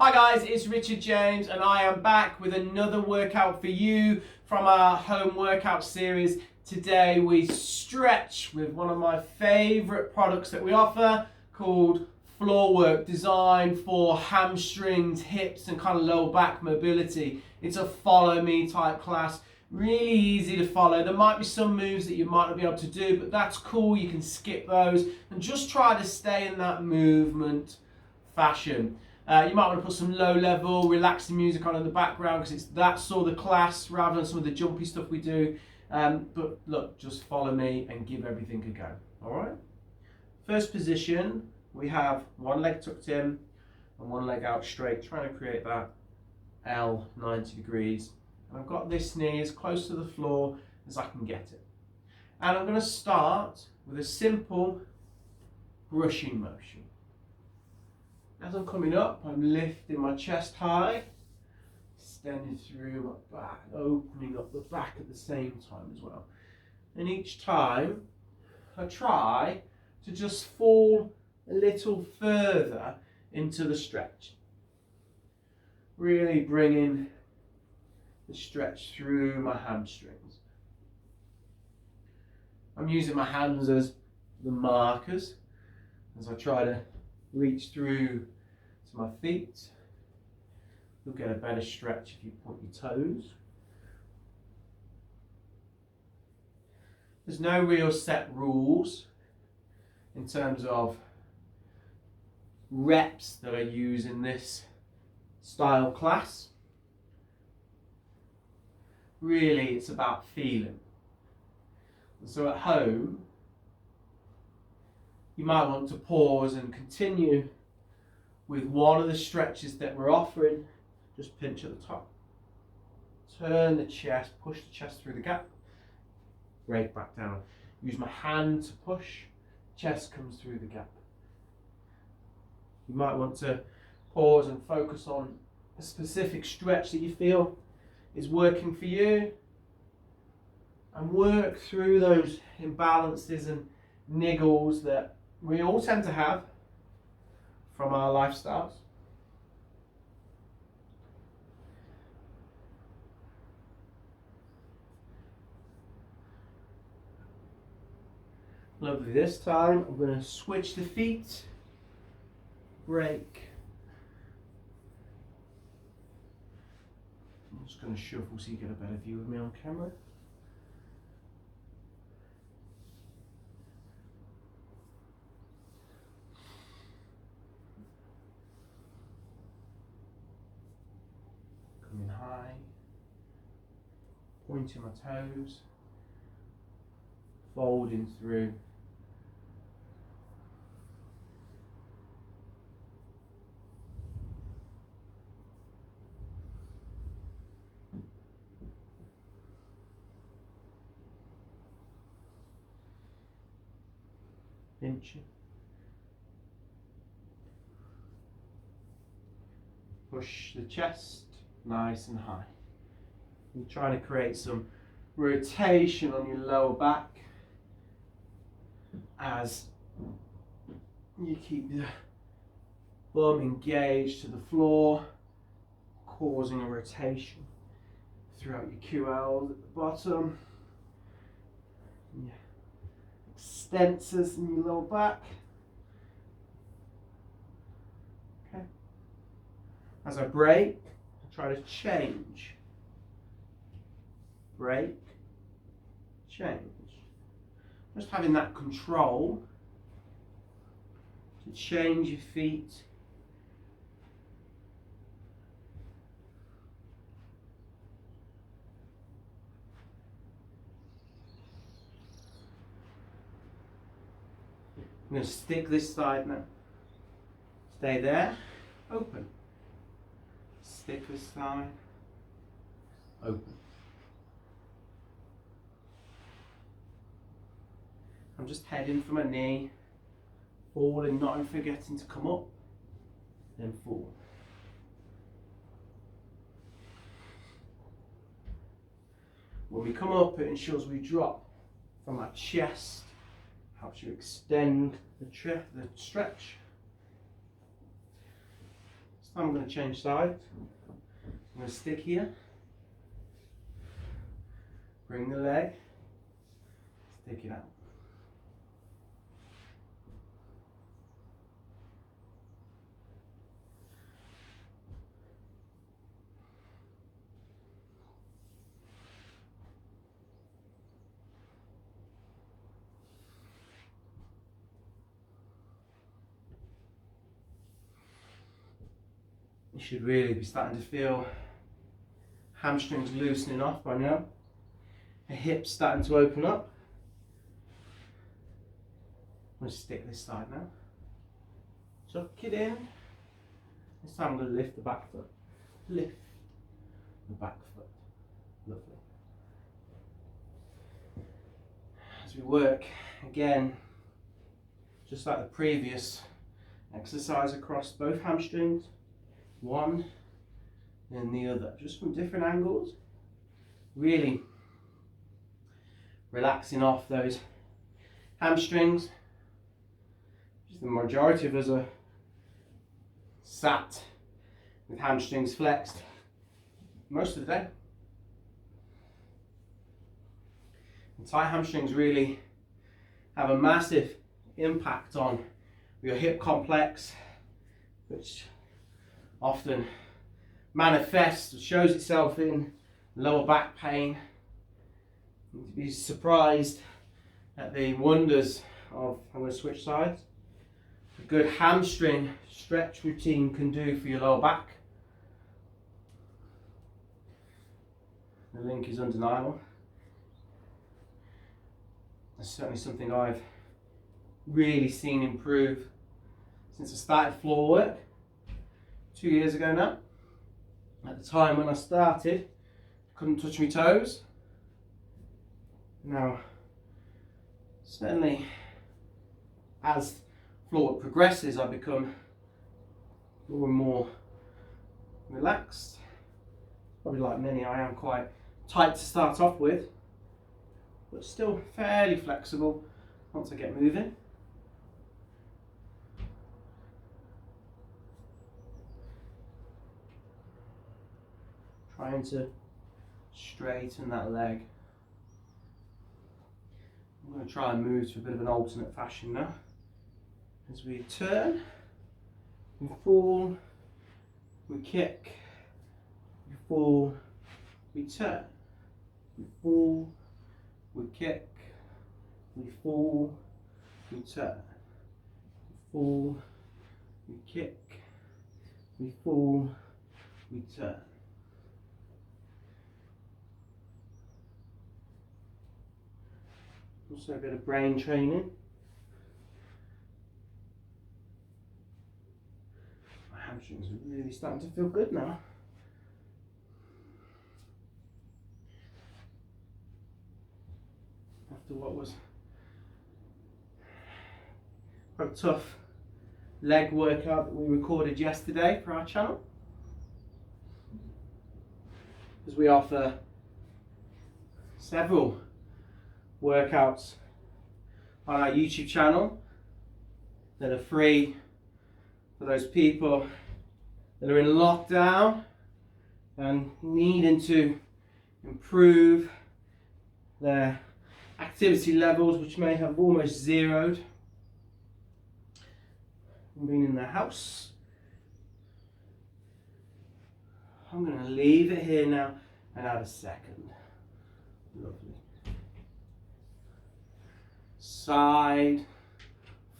Hi guys, it's Richard James and I am back with another workout for you from our home workout series. Today we stretch with one of my favourite products that we offer called Floorwork, designed for hamstrings, hips and kind of lower back mobility. It's a follow me type class, really easy to follow. There might be some moves that you might not be able to do, but that's cool, you can skip those and just try to stay in that movement fashion. You might want to put some low-level, relaxing music on in the background because it's that sort of class rather than some of the jumpy stuff we do. But look, just follow me and give everything a go. All right? First position, we have one leg tucked in and one leg out straight, trying to create that L 90 degrees. And I've got this knee as close to the floor as I can get it. And I'm going to start with a simple brushing motion. As I'm coming up, I'm lifting my chest high, extending through my back, opening up the back at the same time as well. And each time, I try to just fall a little further into the stretch. Really bringing the stretch through my hamstrings. I'm using my hands as the markers as I try to reach through to my feet. You'll get a better stretch if you point your toes. There's no real set rules in terms of reps that I use in this style class. Really, it's about feeling. And so at home, you might want to pause and continue with one of the stretches that we're offering. Just pinch at the top. Turn the chest, push the chest through the gap. Break back down. Use my hand to push. Chest comes through the gap. You might want to pause and focus on a specific stretch that you feel is working for you. And work through those imbalances and niggles that we all tend to have from our lifestyles. Lovely. This time I'm going to switch the feet, break. I'm just going to shuffle so you get a better view of me on camera. Coming high, pointing my toes, folding through. Pinching. Push the chest nice and high. You're trying to create some rotation on your lower back as you keep the bum engaged to the floor, causing a rotation throughout your QLs at the bottom, your extensors in your lower back. Okay. As I break, I try to change. Break, change. Just having that control to change your feet. I'm going to stick this side now. Stay there, open. Stick this side, open. I'm just heading for my knee, falling, not forgetting to come up, then fall. When we come up, it ensures we drop from our chest, helps you extend the stretch. So I'm going to change sides. I'm going to stick here. Bring the leg. Stick it out. You should really be starting to feel hamstrings loosening off by now. The hips starting to open up. I'm going to stick this side now. Tuck it in. This time I'm going to lift the back foot. Lift the back foot. Lovely. As we work again, just like the previous exercise, across both hamstrings. One and the other, just from different angles. Really relaxing off those hamstrings. The majority of us are sat with hamstrings flexed most of the day. And tight hamstrings really have a massive impact on your hip complex, which often manifests, shows itself in lower back pain. You'd be surprised at the wonders of, I'm going to switch sides, a good hamstring stretch routine can do for your lower back. The link is undeniable. That's certainly something I've really seen improve since I started Floorwork 2 years ago now. At the time when I started, couldn't touch my toes. Now, certainly as Floorwork progresses, I become more and more relaxed. Probably like many, I am quite tight to start off with, but still fairly flexible once I get moving. Trying to straighten that leg. I'm going to try and move to a bit of an alternate fashion now. As we turn, we fall, we kick, we fall, we turn, we fall, we kick, we fall, we turn, we fall, we kick, we fall, we turn. Also a bit of brain training. My hamstrings are really starting to feel good now. After what was quite a tough leg workout that we recorded yesterday for our channel. As we offer several workouts on our YouTube channel that are free for those people that are in lockdown and needing to improve their activity levels, which may have almost zeroed from being in their house. I'm going to leave it here now and add a second. Lovely. Side,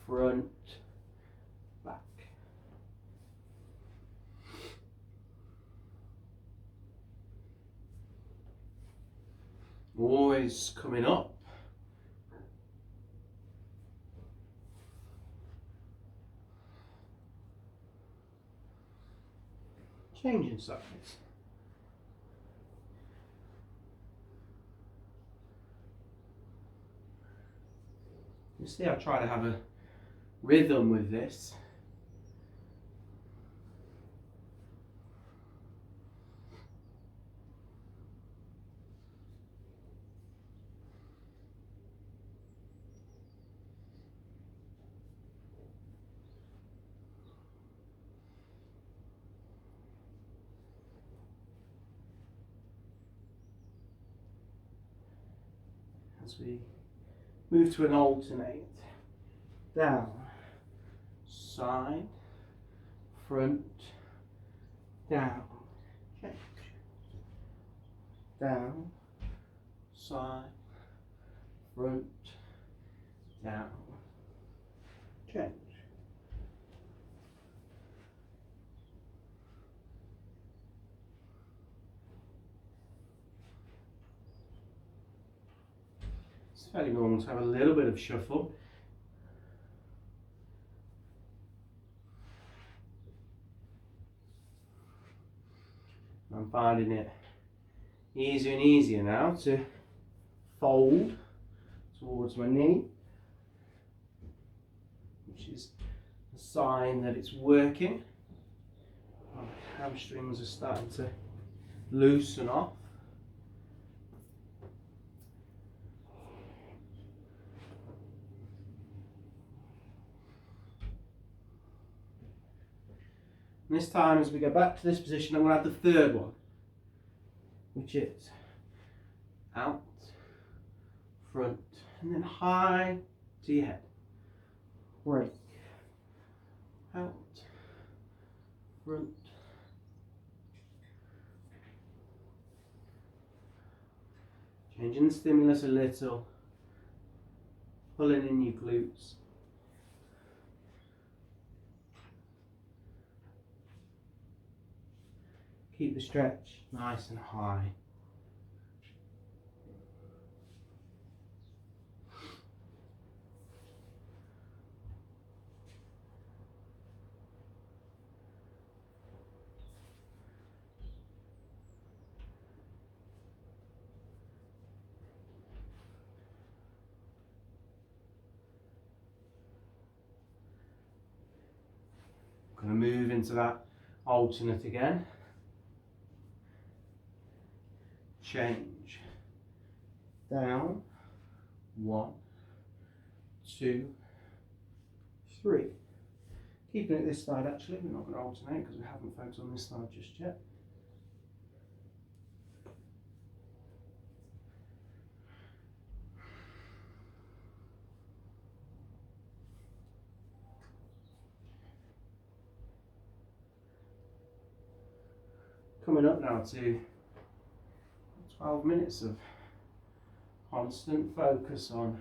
front, back. Always coming up. Changing sides. You see, I try to have a rhythm with this. as we move to an alternate. Down, side, front, down, change. Down, side, front, down, change. It's fairly normal to have a little bit of shuffle. I'm finding it easier and easier now to fold towards my knee, which is a sign that it's working. My hamstrings are starting to loosen off. And this time, as we go back to this position, I'm going to have the third one, which is out, front, and then high to your head. Break, out, front, changing the stimulus a little, pulling in your glutes. Keep the stretch nice and high. I'm going to move into that alternate again. Change. Down. 1, 2, 3. Keeping it this side actually, we're not going to alternate because we haven't focused on this side just yet. Coming up now to 12 minutes of constant focus on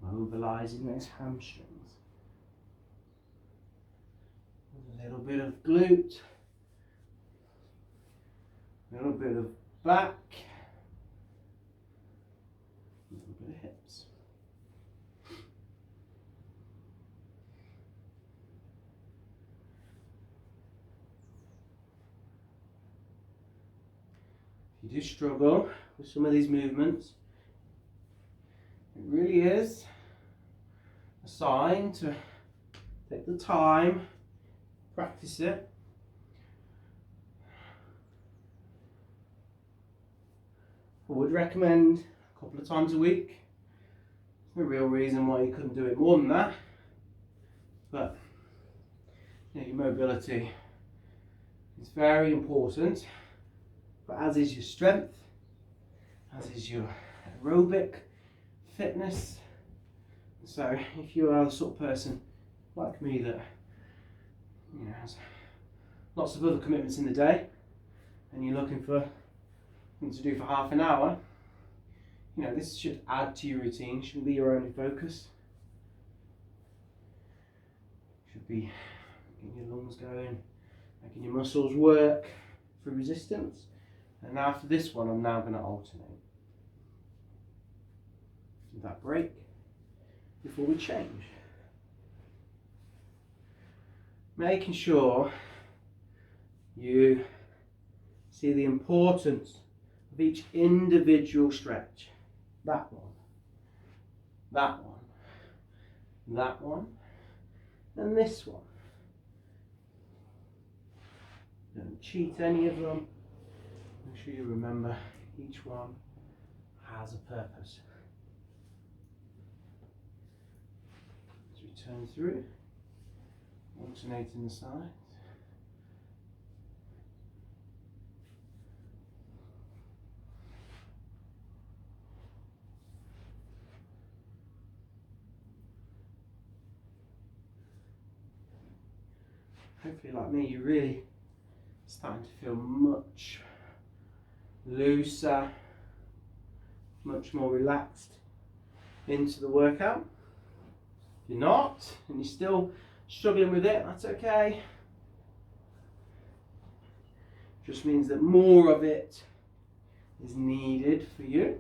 mobilising those hamstrings. A little bit of glute, a little bit of back, a little bit of hips. If you do struggle with some of these movements, it really is a sign to take the time, practice it. I would recommend a couple of times a week. There's no real reason why you couldn't do it more than that, but you know, your mobility is very important, but as is your strength, as is your aerobic fitness. So if you are the sort of person like me that has lots of other commitments in the day and you're looking for something to do for half an hour, this should add to your routine, shouldn't be your only focus. Should be getting your lungs going, making your muscles work for resistance. And after this one, I'm now going to alternate. Do that break before we change. Making sure you see the importance of each individual stretch. That one, that one, that one, and this one. Don't cheat any of them. Make sure you remember each one has a purpose. As we turn through, alternating the sides. hopefully like me, you're really starting to feel much looser, much more relaxed into the workout. If you're not, and you're still struggling with it, that's okay. Just means that more of it is needed for you.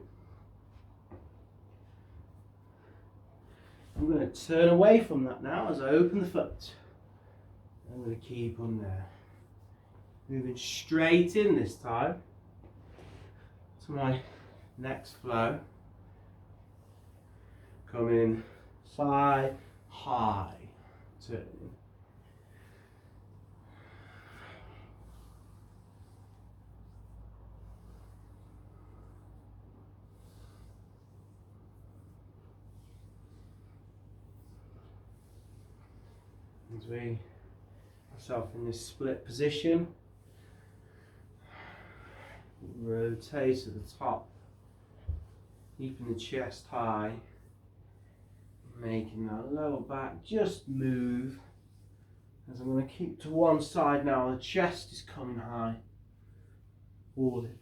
I'm going to turn away from that now as I open the foot. I'm going to keep on there. Moving straight in this time to my next flow. Coming side, high, turning. As we ourselves in this split position, rotate to the top, keeping the chest high, making that lower back just move. As I'm going to keep to one side now, the chest is coming high. All it.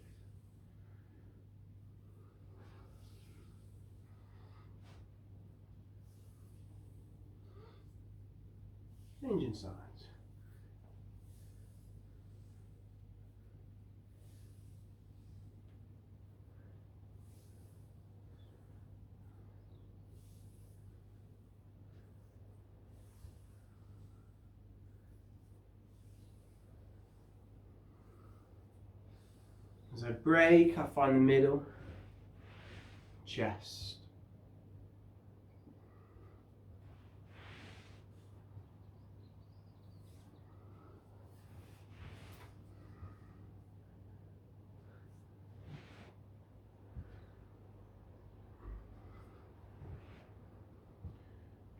Changing sides. As I break, I find the middle, chest.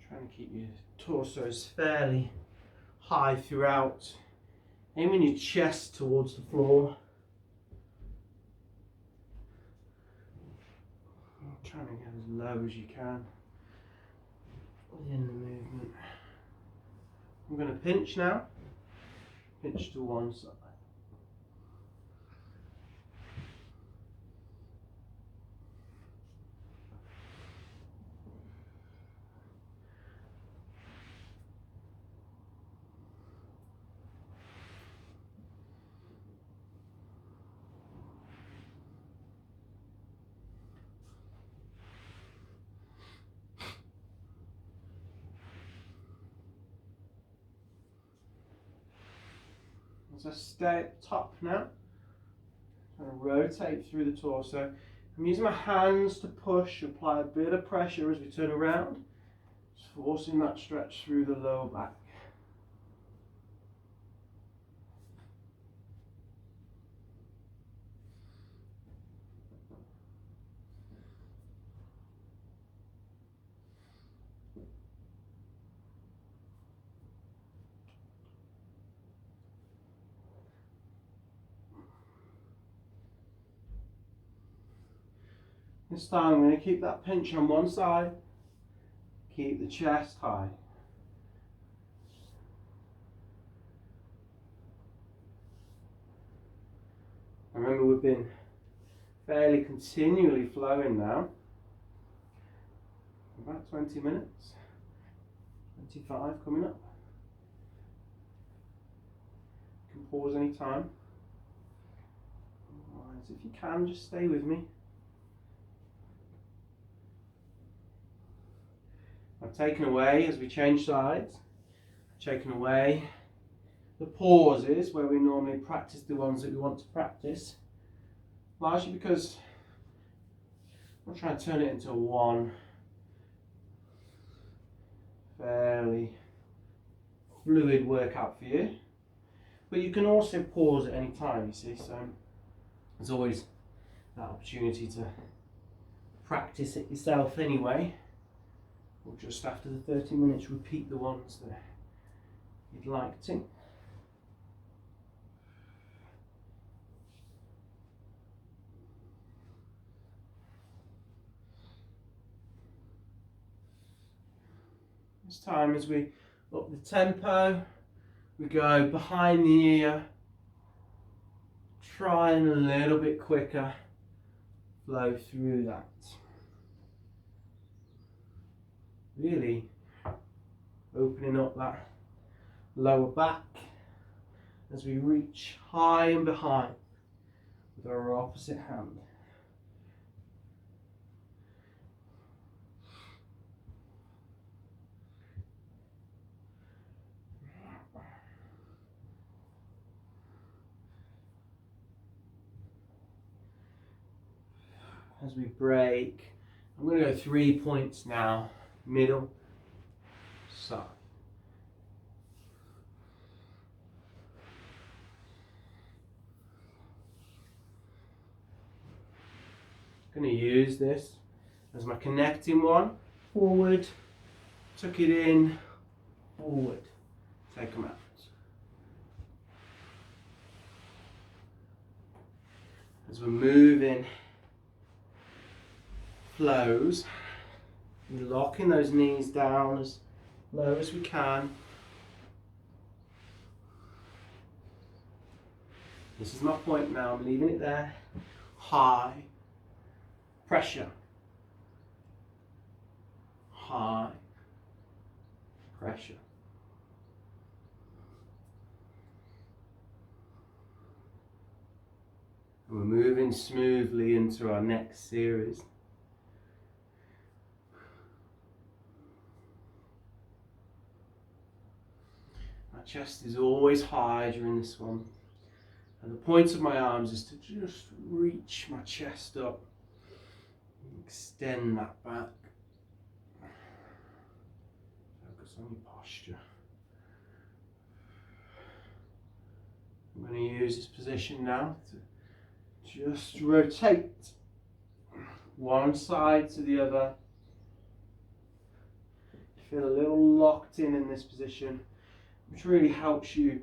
Trying to keep your torsos fairly high throughout. Aiming your chest towards the floor. Trying to get as low as you can within the movement. I'm going to pinch now. Pinch to one side. As I stay at the top now, I'm going to rotate through the torso. I'm using my hands to push, apply a bit of pressure as we turn around, just forcing that stretch through the lower back. This time I'm going to keep that pinch on one side, keep the chest high. Remember, we've been fairly continually flowing now. About 20 minutes, 25 coming up. You can pause any time. Otherwise, if you can, just stay with me. I've taken away, as we change sides, taken away the pauses where we normally practice the ones that we want to practice, largely because I'm trying to turn it into one fairly fluid workout for you. But you can also pause at any time, you see, so there's always that opportunity to practice it yourself anyway. Or just after the 30 minutes, repeat the ones that you'd like to. This time, as we up the tempo, We go behind the ear, trying a little bit quicker, flow through that. Really opening up that lower back as we reach high and behind with our opposite hand. As we break, I'm going to go 3 points now. Middle, side. I'm going to use this as my connecting one. Forward, tuck it in, forward, take them out. As we're moving flows, we're locking those knees down as low as we can. This is my point now, I'm leaving it there. High, pressure. High, pressure. And we're moving smoothly into our next series. My chest is always high during this one. And the point of my arms is to just reach my chest up. Extend that back. Focus on your posture. I'm going to use this position now to just rotate one side to the other. Feel a little locked in this position, which really helps you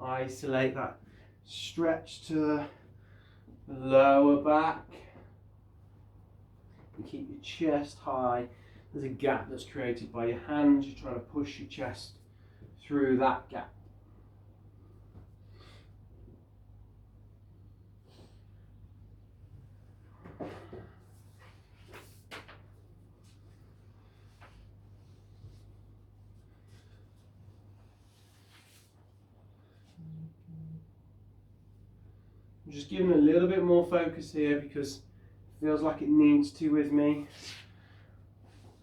isolate that stretch to the lower back and keep your chest high. There's a gap that's created by your hands. You're trying to push your chest through that gap. I'm just giving a little bit more focus here because it feels like it needs to with me.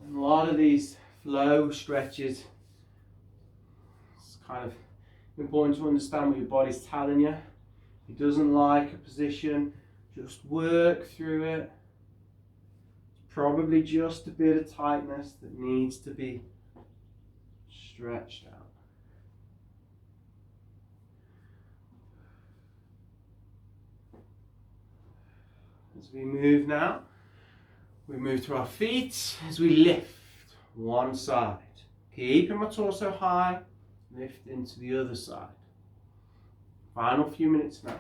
And a lot of these flow stretches, it's kind of important to understand what your body's telling you. If it doesn't like a position, just work through it. It's probably just a bit of tightness that needs to be stretched out. As we move now, we move to our feet as we lift one side. Keeping my torso high, lift into the other side. Final few minutes now.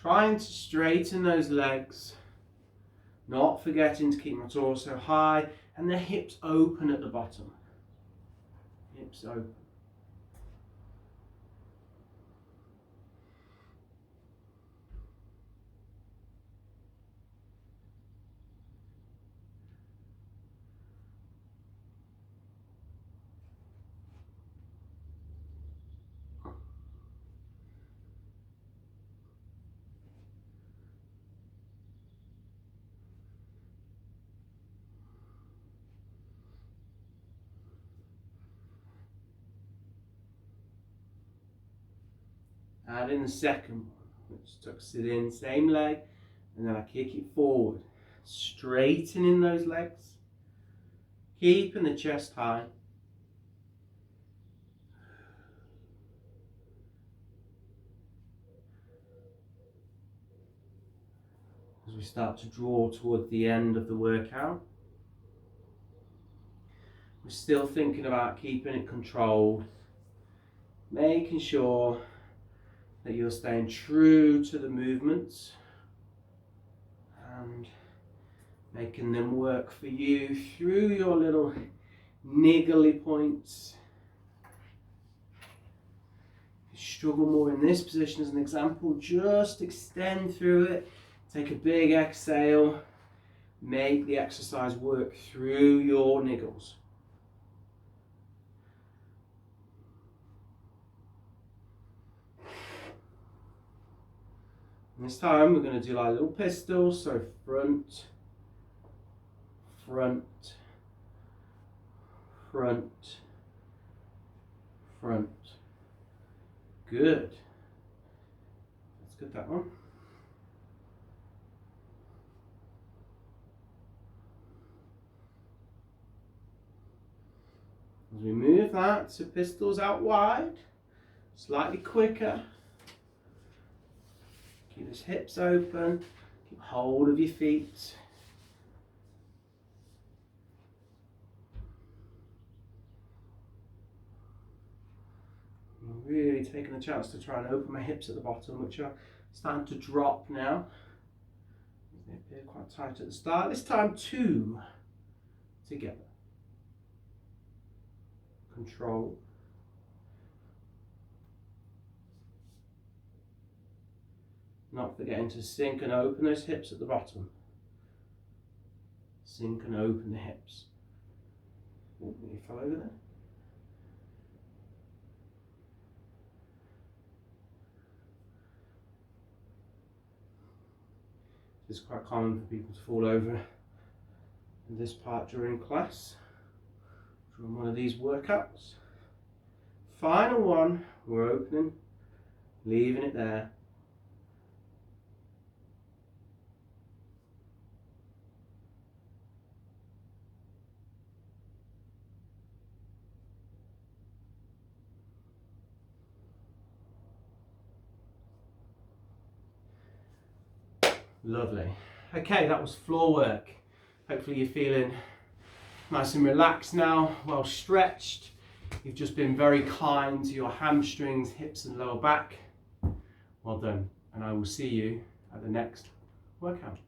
Trying to straighten those legs, not forgetting to keep my torso high and the hips open at the bottom. Hips open. Add in the second one, which tucks it in, same leg, and then I kick it forward, straightening those legs, keeping the chest high. As we start to draw toward the end of the workout, we're still thinking about keeping it controlled, making sure that you're staying true to the movements and making them work for you through your little niggly points. If you struggle more in this position as an example, just extend through it. Take a big exhale. Make the exercise work through your niggles. And this time we're going to do like little pistols, so front, front, front, front. Good. That's good, that one. As we move that to pistols out wide, slightly quicker. Keep those hips open, keep hold of your feet. I'm really taking a chance to try and open my hips at the bottom, which are starting to drop now. They appear quite tight at the start. This time 2 together. Control. Not forgetting to sink and open those hips at the bottom. Sink and open the hips. Oh, you fell over there. It's quite common for people to fall over in this part during class, during one of these workouts. Final one, we're opening, leaving it there. Lovely. Okay, that was floor work. Hopefully you're feeling nice and relaxed now, well stretched. You've just been very kind to your hamstrings, hips and lower back. Well done, and I will see you at the next workout.